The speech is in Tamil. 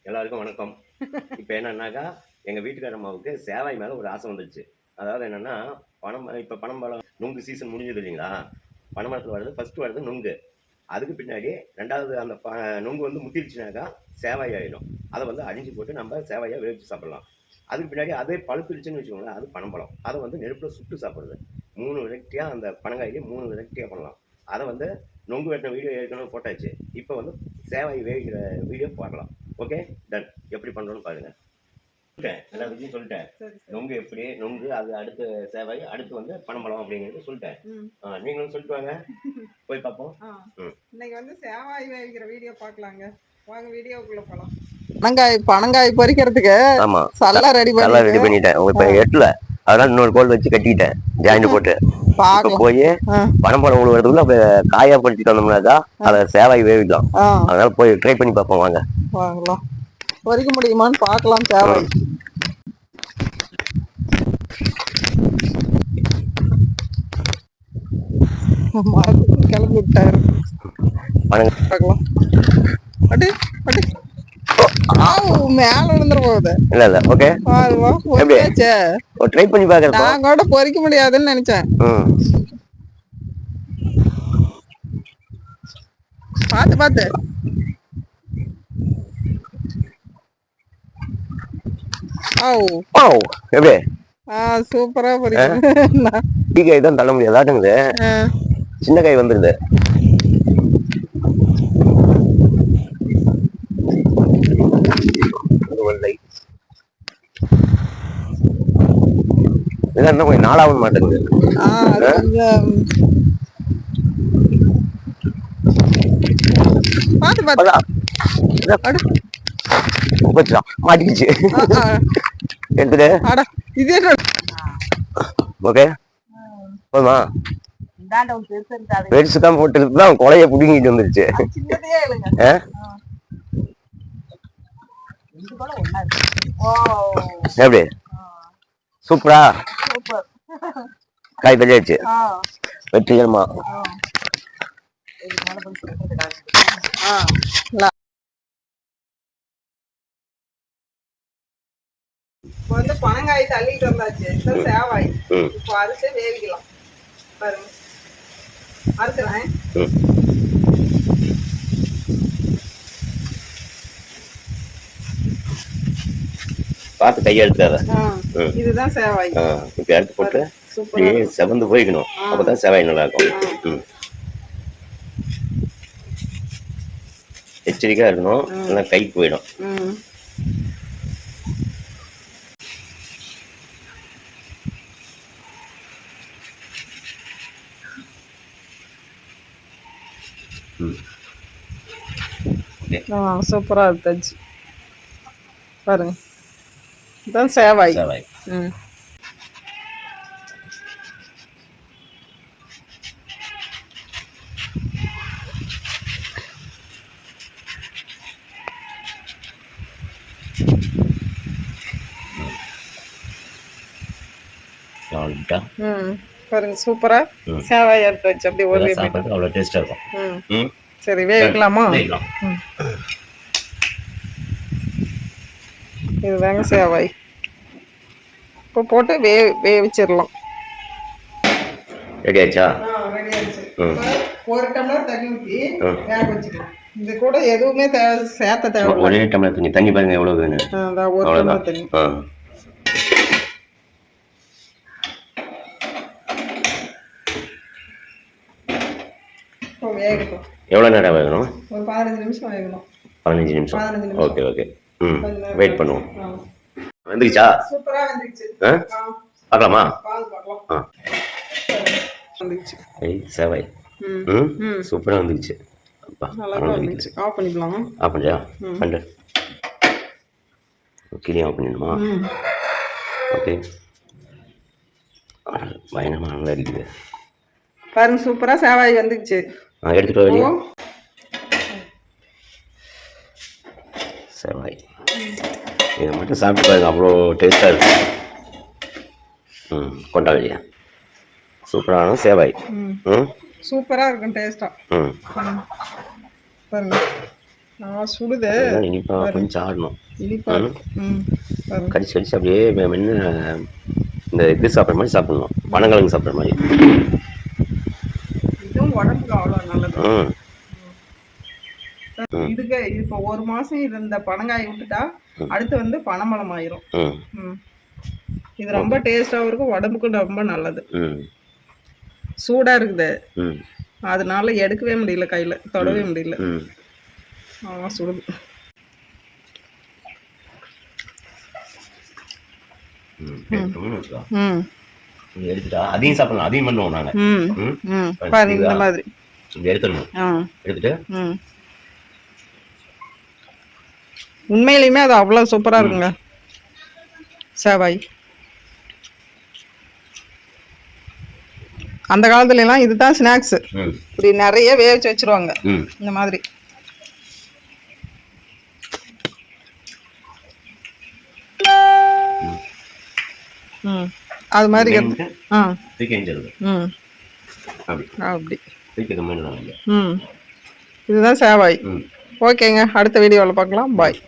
எல்லாருக்கும் வணக்கம். இப்போ என்னன்னாக்கா, எங்க வீட்டுக்கார அம்மாவுக்கு சேவாய் மேல ஒரு ஆசை வந்துருச்சு. அதாவது என்னன்னா, இப்ப பனம்பழம் நுங்கு சீசன் முடிஞ்சது இல்லைங்களா? பனைமரத்துல வர்றது ஃபர்ஸ்ட் வர்றது நுங்கு. அதுக்கு பின்னாடி 2வது அந்த நுங்கு வந்து முத்திருச்சுனாக்கா சேவாய் ஆயிடும். அதை வந்து அரிஞ்சு போட்டு நம்ம சேவாயா வேவிச்சு சாப்பிடலாம். அதுக்கு பின்னாடி அதே பழுத்துருச்சுன்னு வச்சுக்கோங்களேன், அது பனம்பழம். அதை வந்து நெருப்புல சுட்டு சாப்பிடுறது. 3 வெரைட்டியா அந்த பனங்காயிலே 3 வெரைட்டியா பண்ணலாம். அதை வந்து நொங்கு வெட்டின வீடியோ ஏற்கனவே போட்டாச்சு. இப்போ வந்து சேவாய் வேகிற வீடியோ போடலாம். Okay, done. எப்படி பண்றோம்னு பாருங்க. எல்லா விஷயம் சொல்லிட்டேன். நொங்கு எப்படி நொங்கு, அது அடுத்து சேவாய், அடுத்து வந்து பனம்பழம் அப்படிங்கிறது சொல்லிட்டேன். நீங்களும் சொல்லிட்டு வாங்க, போய் பார்ப்போம். இன்னைக்கு வந்து சேவாய் வேகிற வீடியோ பார்க்கலாங்க. வாங்க வீடியோக்குள்ள போலாம். பனங்காய் பொரிக்கிறதுக்கு ஆமா சல்லா ரெடி பண்ணிட்டேன். இப்ப எட்டுல அதனால இன்னொரு கோல் வச்சு கட்டிக்கிட்டேன், ஜாயிண்ட் போட்டு. இப்ப போய் பனம்பழம் உழுவுறதுக்குள்ள அப்ப காயா படுத்திட்டு வந்தோம்னாக்கா அதை சேவாய் வேவிக்கலாம். அதனால போய் ட்ரை பண்ணி பார்ப்போம். வாங்க வாங்கலாம். பொரிக்க முடியுமான்னு பார்க்கலாம். சேவாய் கிளம்பி விட்டாரு. பார்க்கலாம். அடி அடி மேல விழுந்துற போகுது. இல்ல இல்ல ஓகே, ட்ரை பண்ணி பாக்குறேன். நான் கூட பொரிக்க முடியாதுன்னு நினைச்சேன். பாத்து பாத்து எப்படி சூப்பரா பொரிக்க. காய் தான் தள்ள முடியாது, சின்ன காய் வந்துருது. இதெல்லாம் கொஞ்சம் நாளாகவும் மாட்டேங்குது. மாட்டிக்கிச்சு, எடுத்துட்டு. ஓகே, போதுமா? பெருசுதான் போட்டுதான் கொலைய புடுங்கிட்டு வந்துருச்சு. எப்படி சூப்பரா காய் தள்ளியாச்சு. வெற்றிகரமா வந்து பனங்காய் தள்ளிட்டு வந்தாச்சு. சேவாய் இப்போ அரிசி வேவிக்கலாம். பாருங்க, அறுக்கிறேன். பார்த்து கையை எடுத்துக்காத. இதுதான் சேவாய். இப்ப எடுத்து போட்டு செவந்து போய்க்கணும், அப்பதான் சேவாய் நல்லா இருக்கும். எச்சரிக்கையா இருக்கணும், இல்லைன்னா கைக்கு போயிடும். சூப்பரா இருந்துச்சு பாருங்க. இதுதான் சேவாய். பாருங்க, சூப்பரா சேவாய் எடுத்து வச்சு அப்படியே ஒரு அவ்வளவு டேஸ்டா இருக்கும். சரி, வேவிக்கலாமா? இதுதாங்க சேவாய். இப்போ போட்டு வேவிச்சிடலாம். ரெடி ஆயிடுச்சா? ரெடி ஆயிடுச்சு. ஒரு டம்ளர் தண்ணி ஊற்றி வேக வச்சுக்கலாம். இது கூட எதுவுமே சேர்த்த தேவை. ஒரே டம்ளர் தண்ணி. தண்ணி பாருங்க எவ்வளவு வேணும். ஒரு டம்ளர் தண்ணி. வேகட்டும். எவ்வளவு நேரம் வேகணும்? ஒரு 15 நிமிஷம் வேகணும். 15 நிமிஷம். ஓகே ஓகே, வெயிட் பண்ணுவோம். வந்துருச்சா? சூப்பரா வந்துருச்சு. பார்க்கலாமா? பார்க்கலாம். வந்துருச்சு. சேவாய் சூப்பரா வந்துருச்சு. ஆஃப் பண்ணிக்கலாம். ஆஃப் பண்ணியா? பண்ணு. கிளி ஆஃப் பண்ணிடணுமா? ஓகே. பயங்கரமா நல்லா இருக்குது பாருங்க, சூப்பரா சேவாய் வந்துருச்சு. எடுத்துட்டு வரீங்க சேவாய். இதை மட்டும் சாப்பிட்டு பாருங்க, அவ்வளோ டேஸ்டாக இருக்கு. கொண்டா வெளியா சூப்பரான சேவாய். சூப்பரா இருக்கும் டேஸ்டா. பாருங்க, சுடுது அதுதான் இனிப்பாக கொஞ்சம் ஆடணும். இனிப்பா இருக்கு. பாருங்க. கடிச்சு கடிச்சு அப்படியே மென்று இந்த இது சாப்பிட்ற மாதிரி சாப்பிடணும், பனங்கிழங்கு சாப்பிட்ற மாதிரி. இதுவும் உடம்புக்கு அவ்வளோ நல்லது. ம் இதுக்கு இப்போ 1 மாசம் இருந்த பனங்காய் விட்டுட்டா அடுத்து வந்து பனம்பழம் ஆயிரும். ம் இது ரொம்ப டேஸ்டாகவும் இருக்கும், உடம்புக்கும் ரொம்ப நல்லது. ம் சூடா இருக்குது, ம் அதனால எடுக்கவே முடியல, கையில தொடவே முடியல. ம் சுடுது. ம் எடுத்துட்டா அதையும் சாப்பிடலாம், அதையும் பண்ணுவோம் நாங்கள். பாருங்க இந்த மாதிரி எடுத்துடணும். எடுத்துட்டு உண்மையிலுமே அது அவ்வளோ சூப்பராக இருக்குங்க சேவாய். அந்த காலத்துல எல்லாம் இதுதான் ஸ்நாக்ஸ். இப்படி நிறைய வேவிச்சு வச்சிருவாங்க இந்த மாதிரி. அது மாதிரி அப்படி இதுதான் சேவாய். ஓகேங்க, அடுத்த வீடியோவில் பார்க்கலாம். பாய்.